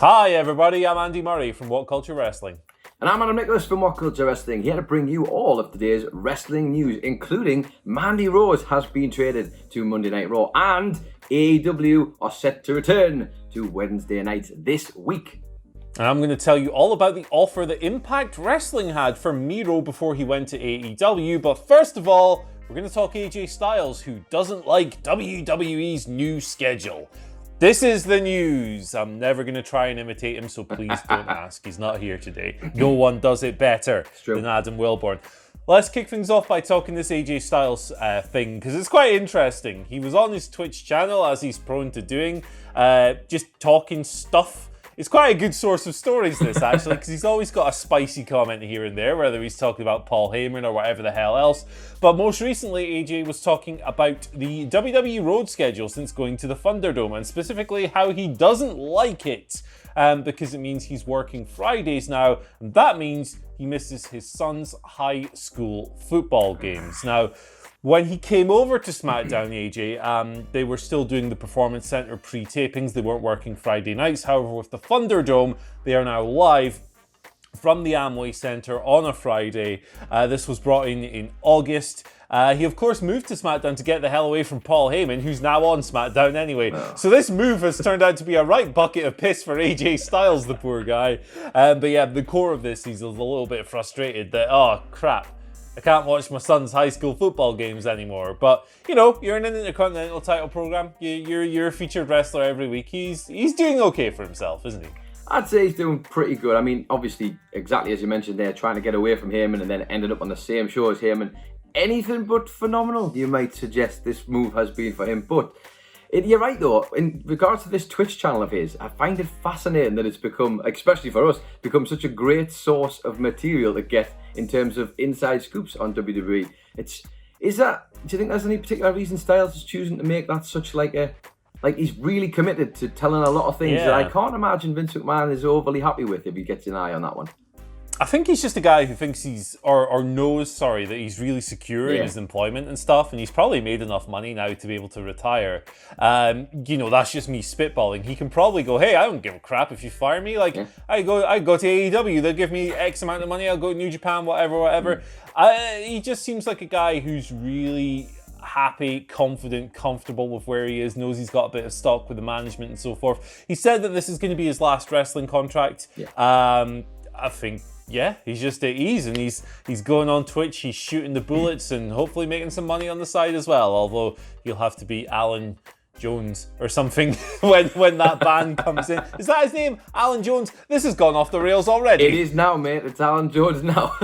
Hi everybody, I'm Andy Murray from WhatCulture Wrestling. And I'm Adam Nicholas from WhatCulture Wrestling, here to bring you all of today's wrestling news, including Mandy Rose has been traded to Monday Night Raw, and AEW are set to return to Wednesday night this week. And I'm going to tell you all about the offer that Impact Wrestling had for Miro before he went to AEW, but first of all, we're going to talk AJ Styles, who doesn't like WWE's new schedule. This is the news. I'm never going to try and imitate him, so please don't ask. He's not here today. No one does it better than Adam Wilborn. Let's kick things off by talking this AJ Styles thing, because it's quite interesting. He was on his Twitch channel, as he's prone to doing, just talking stuff. It's quite a good source of stories, this, actually, because he's always got a spicy comment here and there, whether he's talking about Paul Heyman or whatever the hell else. But most recently, AJ was talking about the WWE road schedule since going to the Thunderdome, and specifically how he doesn't like it, because it means he's working Fridays now, and that means he misses his son's high school football games. Now, when he came over to SmackDown, AJ, they were still doing the Performance Center pre-tapings. They weren't working Friday nights. However, with the Thunderdome, they are now live from the Amway Center on a Friday. This was brought in August. He, of course, moved to SmackDown to get the hell away from Paul Heyman, who's now on SmackDown anyway. Oh. So this move has turned out to be a right bucket of piss for AJ Styles, the poor guy. But yeah, the core of this, he's a little bit frustrated that, oh, crap, I can't watch my son's high school football games anymore. But, you know, you're in an Intercontinental title program. You're a featured wrestler every week. He's doing okay for himself, isn't he? I'd say he's doing pretty good. I mean, obviously, exactly as you mentioned there, trying to get away from Heyman and then ended up on the same show as Heyman. Anything but phenomenal, you might suggest this move has been for him. But you're right, though. In regards to this Twitch channel of his, I find it fascinating that it's become, especially for us, become such a great source of material to get in terms of inside scoops on WWE. Do you think there's any particular reason Styles is choosing to make that such he's really committed to telling a lot of things that I can't imagine Vince McMahon is overly happy with if he gets an eye on that one? I think he's just a guy who thinks knows that he's really secure in his employment and stuff, and he's probably made enough money now to be able to retire. That's just me spitballing. He can probably go, hey, I don't give a crap if you fire me. I go to AEW, they'll give me X amount of money, I'll go to New Japan, whatever. He just seems like a guy who's really happy, confident, comfortable with where he is, knows he's got a bit of stock with the management and so forth. He said that this is going to be his last wrestling contract. I think, he's just at ease, and he's going on Twitch, he's shooting the bullets and hopefully making some money on the side as well, although he'll have to be Alan Jones or something when that band comes in. Is that his name? Alan Jones? This has gone off the rails already. It is now, mate. It's Alan Jones now.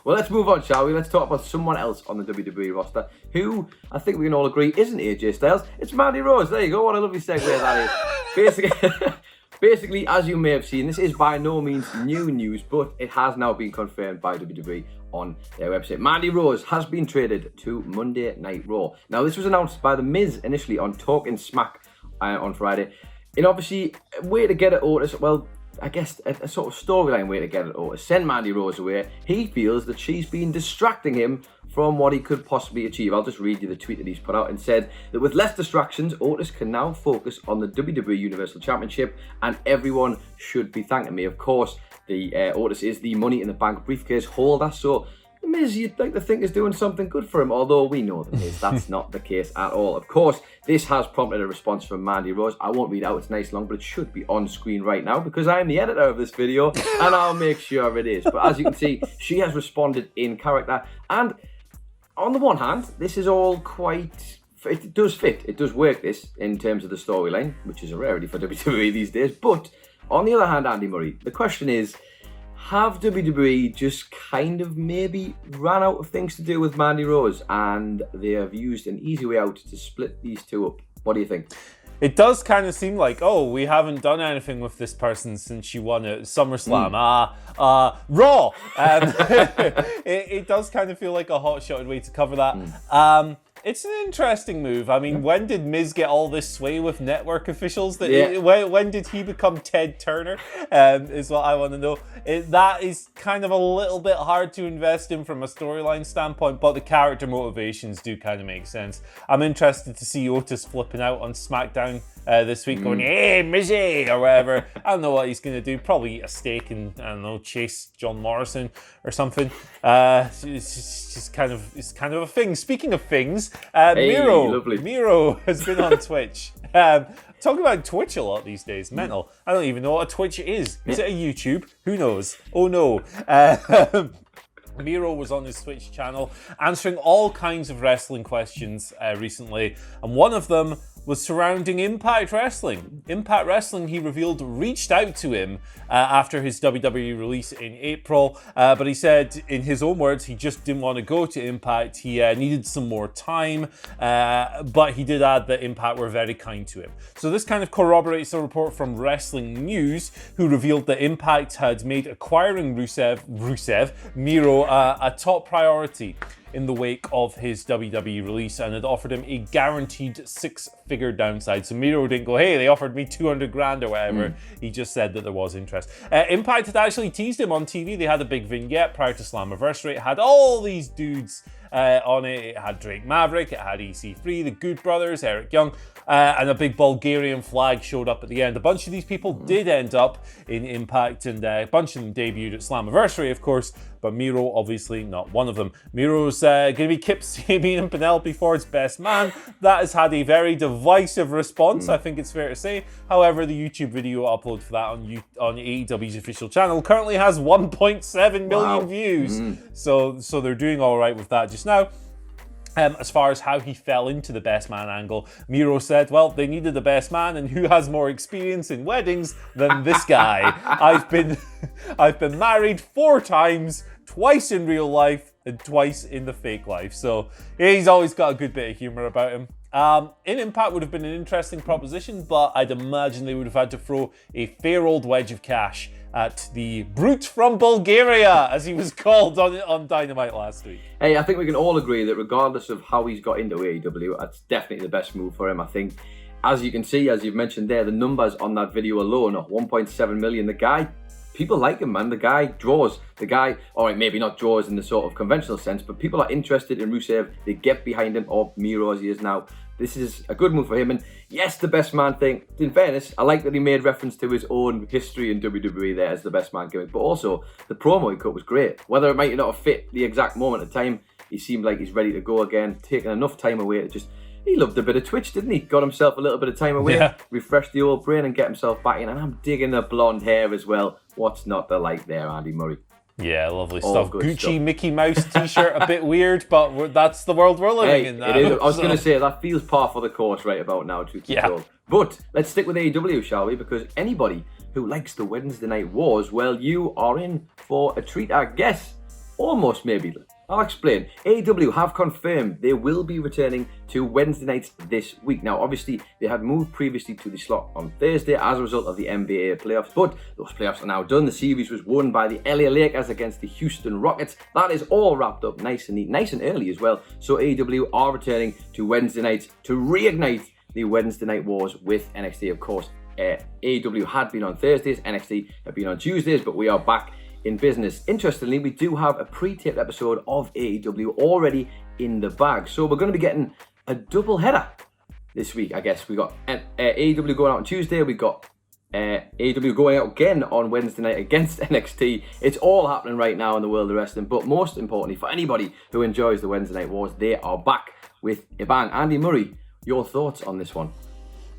Well, let's move on, shall we? Let's talk about someone else on the WWE roster who I think we can all agree isn't AJ Styles. It's Mandy Rose. There you go. What a lovely segue that is. Basically, as you may have seen, this is by no means new news, but it has now been confirmed by WWE on their website. Mandy Rose has been traded to Monday Night Raw. Now, this was announced by The Miz initially on Talking Smack on Friday. And obviously, a way to get at Otis, well, I guess a sort of storyline way to get at Otis. Send Mandy Rose away. He feels that she's been distracting him from what he could possibly achieve. I'll just read you the tweet that he's put out and said that with less distractions, Otis can now focus on the WWE Universal Championship and everyone should be thanking me. Of course, the Otis is the Money in the Bank briefcase holder, so The Miz, you'd like to think, is doing something good for him, although we know The Miz, that's not the case at all. Of course, this has prompted a response from Mandy Rose. I won't read out, it's nice long, but it should be on screen right now because I am the editor of this video and I'll make sure it is. But as you can see, she has responded in character, and on the one hand, this is all quite... It does fit. It does work, this, in terms of the storyline, which is a rarity for WWE these days. But on the other hand, Andy Murray, the question is, have WWE just kind of maybe ran out of things to do with Mandy Rose and they have used an easy way out to split these two up? What do you think? It does kind of seem like, we haven't done anything with this person since she won at SummerSlam. Raw! It does kind of feel like a hot-shotted way to cover that. It's an interesting move. I mean, when did Miz get all this sway with network officials? When did he become Ted Turner? Is what I want to know. That is kind of a little bit hard to invest in from a storyline standpoint, but the character motivations do kind of make sense. I'm interested to see Otis flipping out on SmackDown this week going, hey, Mizzy, or whatever. I don't know what he's going to do. Probably eat a steak and, I don't know, chase John Morrison or something. It's kind of a thing. Speaking of things, Miro has been on Twitch. Talking about Twitch a lot these days. Mental. I don't even know what a Twitch is. Is it a YouTube? Who knows? Oh no. Miro was on his Twitch channel answering all kinds of wrestling questions recently, and one of them was surrounding Impact Wrestling. Impact Wrestling, he revealed, reached out to him after his WWE release in April, but he said, in his own words, he just didn't want to go to Impact. He needed some more time, but he did add that Impact were very kind to him. So this kind of corroborates a report from Wrestling News, who revealed that Impact had made acquiring Miro, a top priority in the wake of his WWE release, and had offered him a guaranteed six-figure downside. So Miro didn't go, hey, they offered me 200 grand or whatever. He just said that there was interest. Impact had actually teased him on TV. They had a big vignette prior to Slammiversary. It had all these dudes on it. It had Drake Maverick, it had EC3, the Good Brothers, Eric Young, and a big Bulgarian flag showed up at the end. A bunch of these people did end up in Impact, and a bunch of them debuted at Slammiversary, of course, but Miro obviously not one of them. Miro's going to be Kip Sabian and Penelope Ford's best man. That has had a very divisive response, I think it's fair to say. However, the YouTube video upload for that on AEW's official channel currently has 1.7 million views. So they're doing all right with that just now. As far as how he fell into the best man angle, Miro said, well, they needed the best man, and who has more experience in weddings than this guy? I've been married 4 times, twice in real life and twice in the fake life. So he's always got a good bit of humor about him. In Impact would have been an interesting proposition, but I'd imagine they would have had to throw a fair old wedge of cash at the brute from Bulgaria, as he was called on Dynamite last week. Hey, I think we can all agree that regardless of how he's got into AEW, that's definitely the best move for him. I think, as you can see, as you've mentioned there, the numbers on that video alone are 1.7 million. The guy, people like him, man. The guy draws. The guy, or maybe not draws in the sort of conventional sense, but people are interested in Rusev. They get behind him, or Miro as he is now. This is a good move for him. And yes, the best man thing, in fairness, I like that he made reference to his own history in WWE there as the best man gimmick. But also, the promo he cut was great. Whether it might not have fit the exact moment of time, he seemed like he's ready to go again, taking enough time away to just... He loved a bit of Twitch, didn't he? Got himself a little bit of time away, refreshed the old brain and get himself back in. And I'm digging the blonde hair as well. What's not to like there, Andy Murray? Yeah, lovely stuff. Gucci stuff. Mickey Mouse t-shirt, a bit weird, but that's the world we're living in now. It is. I was going to say, that feels par for the course right about now, truth be told. But let's stick with AEW, shall we? Because anybody who likes the Wednesday Night Wars, well, you are in for a treat, I guess. Almost, maybe. I'll explain. AEW have confirmed they will be returning to Wednesday nights this week. Now, obviously, they had moved previously to the slot on Thursday as a result of the NBA playoffs, but those playoffs are now done. The series was won by the LA Lakers against the Houston Rockets. That is all wrapped up nice and neat, nice and early as well. So AEW are returning to Wednesday nights to reignite the Wednesday Night Wars with NXT, of course. AEW had been on Thursdays, NXT had been on Tuesdays, but we are back in business. Interestingly, we do have a pre-taped episode of AEW already in the bag. So we're going to be getting a double header this week, I guess. We got AEW going out on Tuesday. We got AEW going out again on Wednesday night against NXT. It's all happening right now in the world of wrestling. But most importantly, for anybody who enjoys the Wednesday Night Wars, they are back with a bang. Andy Murray, your thoughts on this one?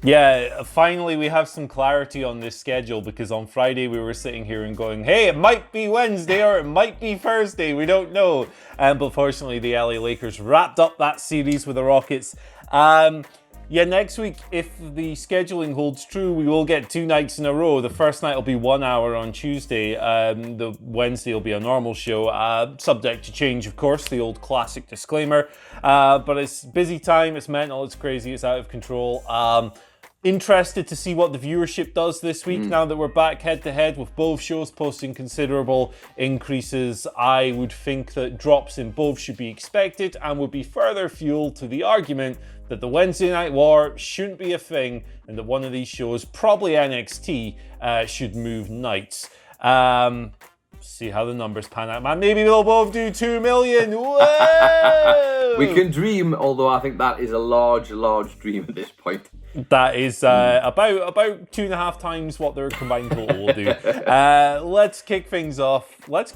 Yeah, finally we have some clarity on this schedule, because on Friday we were sitting here and going, hey, it might be Wednesday or it might be Thursday, we don't know. But fortunately the LA Lakers wrapped up that series with the Rockets. Yeah, next week, if the scheduling holds true, we will get 2 nights in a row. The first night will be 1 hour on Tuesday. The Wednesday will be a normal show, subject to change, of course, the old classic disclaimer. But it's busy time, it's mental, it's crazy, it's out of control. Interested to see what the viewership does this week now that we're back head-to-head with both shows posting considerable increases. I would think that drops in both should be expected and would be further fuel to the argument that the Wednesday Night War shouldn't be a thing and that one of these shows, probably NXT, should move nights. See how the numbers pan out, man. Maybe they'll both do 2 million. Whoa! We can dream, although I think that is a large, large dream at this point. That is about 2.5 times what their combined total will do. Let's kick things off. Let's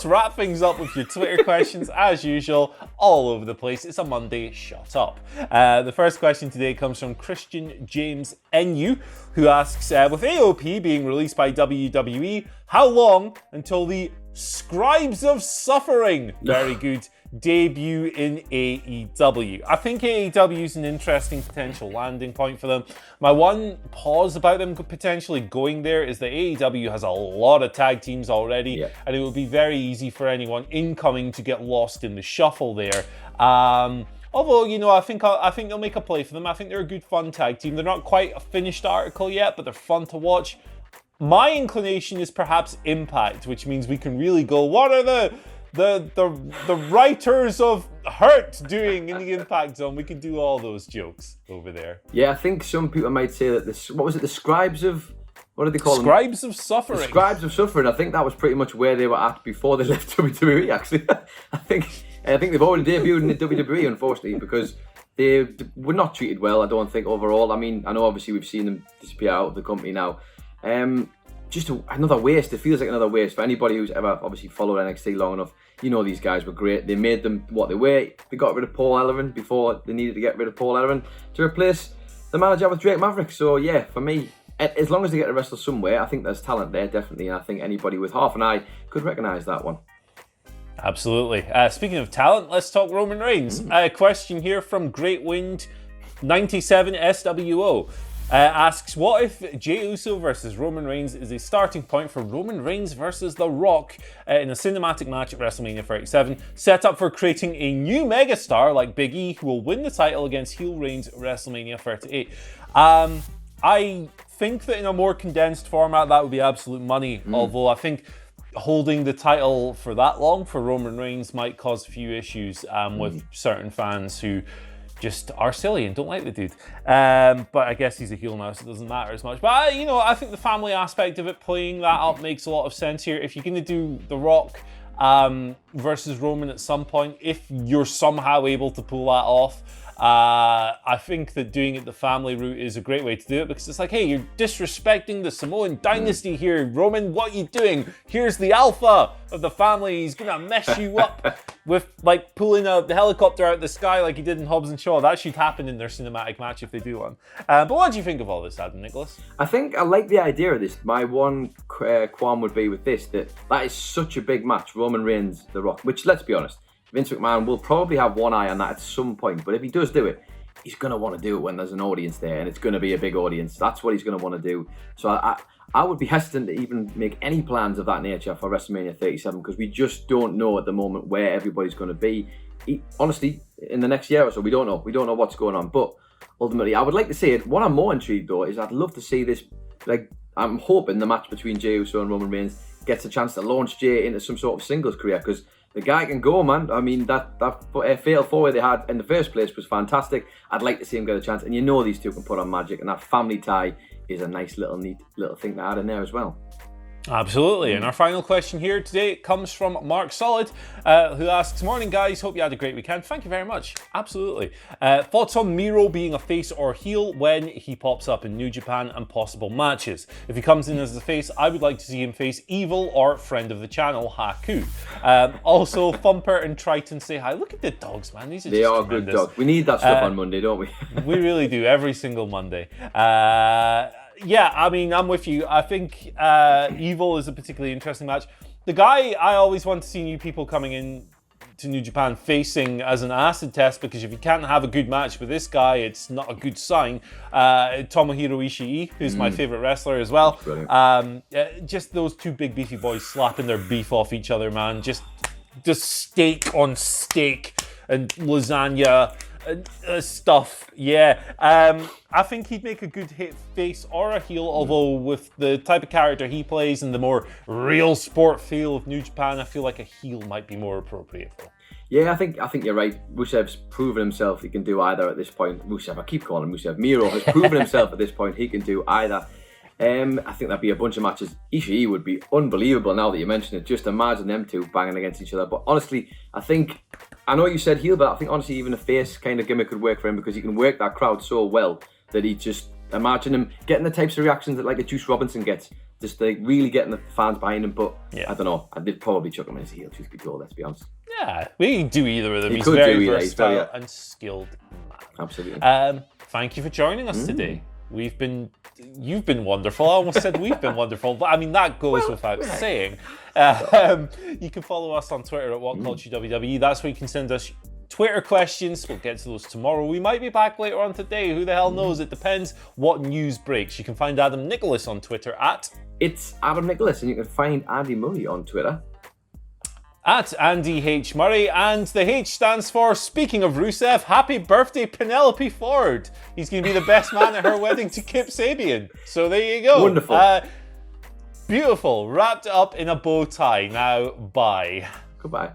wrap things up with your Twitter questions, as usual, all over the place. It's a Monday, shut up. The first question today comes from Christian James NU, who asks, with AOP being released by WWE, how long until the Scribes of Suffering, very good, debut in AEW? I think AEW is an interesting potential landing point for them. My one pause about them potentially going there is that AEW has a lot of tag teams already, and it would be very easy for anyone incoming to get lost in the shuffle there. Although, you know, I think they'll make a play for them. I think they're a good, fun tag team. They're not quite a finished article yet, but they're fun to watch. My inclination is perhaps Impact, which means we can really go, what are the writers of Hurt doing in the Impact Zone? We can do all those jokes over there. Yeah, I think some people might say that the Scribes of... What did they call them? Scribes of Suffering. The Scribes of Suffering. I think that was pretty much where they were at before they left WWE, actually. I think they've already debuted in the WWE, unfortunately, because they were not treated well, I don't think, overall. I mean, I know obviously we've seen them disappear out of the company now. Just another waste. It feels like another waste for anybody who's ever obviously followed NXT long enough. You know these guys were great. They made them what they were. They got rid of Paul Ellering before they needed to get rid of Paul Ellering to replace the manager with Drake Maverick. So yeah, for me, as long as they get to wrestle somewhere, I think there's talent there, definitely. And I think anybody with half an eye could recognise that one. Absolutely. Speaking of talent, let's talk Roman Reigns. A question here from Great Wind 97 SWO. Asks, what if Jey Uso versus Roman Reigns is a starting point for Roman Reigns versus The Rock in a cinematic match at WrestleMania 37, set up for creating a new megastar like Big E who will win the title against heel Reigns at WrestleMania 38? I think that in a more condensed format that would be absolute money, although I think holding the title for that long for Roman Reigns might cause a few issues with certain fans who just are silly and don't like the dude. But I guess he's a heel now, so it doesn't matter as much. But, I think the family aspect of it, playing that up, makes a lot of sense here. If you're going to do The Rock versus Roman at some point, if you're somehow able to pull that off, I think that doing it the family route is a great way to do it, because it's like, hey, you're disrespecting the Samoan dynasty here, Roman. What are you doing? Here's the alpha of the family. He's gonna mess you up with like pulling the helicopter out of the sky like he did in Hobbs and Shaw. That should happen in their cinematic match if they do one. But what do you think of all this, Adam Nicholas? I think I like the idea of this. My one qualm would be with this, that is such a big match, Roman Reigns, The Rock, which, let's be honest, Vince McMahon will probably have one eye on that at some point, but if he does do it, he's going to want to do it when there's an audience there, and it's going to be a big audience. That's what he's going to want to do. So I would be hesitant to even make any plans of that nature for WrestleMania 37, because we just don't know at the moment where everybody's going to be. Honestly, in the next year or so, we don't know. We don't know what's going on, but ultimately, I would like to see it. What I'm more intrigued, though, is I'd love to see this, I'm hoping the match between Jey Uso and Roman Reigns gets a chance to launch Jey into some sort of singles career, because the guy can go, man. I mean, that fatal four-way they had in the first place was fantastic. I'd like to see him get a chance. And you know these two can put on magic. And that family tie is a nice neat little thing to add in there as well. Absolutely. And our final question here today comes from Mark Solid, who asks, morning guys, hope you had a great weekend. Thank you very much. Absolutely. Thoughts on Miro being a face or heel when he pops up in New Japan and possible matches? If he comes in as a face, I would like to see him face Evil or friend of the channel, Haku. Also, Thumper and Triton say hi. Look at the dogs, man. These are they are tremendous. Good dogs. We need that stuff on Monday, don't we? We really do, every single Monday. Yeah, I mean, I'm with you. I think Evil is a particularly interesting match. The guy I always want to see new people coming in to New Japan facing as an acid test, because if you can't have a good match with this guy, it's not a good sign. Tomohiro Ishii, who's my favourite wrestler as well. Just those two big beefy boys slapping their beef off each other, man. Just steak on steak and lasagna. Stuff, yeah. I think he'd make a good hit face or a heel, although with the type of character he plays and the more real sport feel of New Japan, I feel like a heel might be more appropriate for. Yeah, I think you're right. Rusev's proven himself he can do either at this point. Rusev, I keep calling him Rusev. Miro has proven himself at this point he can do either. I think that'd be a bunch of matches. Ishii would be unbelievable now that you mention it. Just imagine them two banging against each other. But honestly, I know you said heel, but I think honestly even a face kind of gimmick could work for him, because he can work that crowd so well that he just, imagine him getting the types of reactions that like a Juice Robinson gets. Just like really getting the fans behind him, but I don't know. They'd probably chuck him in as a heel, truth be told, let's be honest. Yeah, we can do either of them. He's could very do either. versatile and skilled man. Absolutely. Thank you for joining us today. You've been wonderful. I almost said we've been wonderful, but I mean, that goes without saying. You can follow us on Twitter at WhatCulture WWE. That's where you can send us Twitter questions. We'll get to those tomorrow. We might be back later on today. Who the hell knows? It depends what news breaks. You can find Adam Nicholas on Twitter at... It's Adam Nicholas, and you can find Andy Murray on Twitter at Andy H. Murray, and the H stands for, speaking of Rusev, happy birthday Penelope Ford. He's going to be the best man at her wedding to Kip Sabian. So there you go. Wonderful. Beautiful. Wrapped up in a bow tie. Now, bye. Goodbye.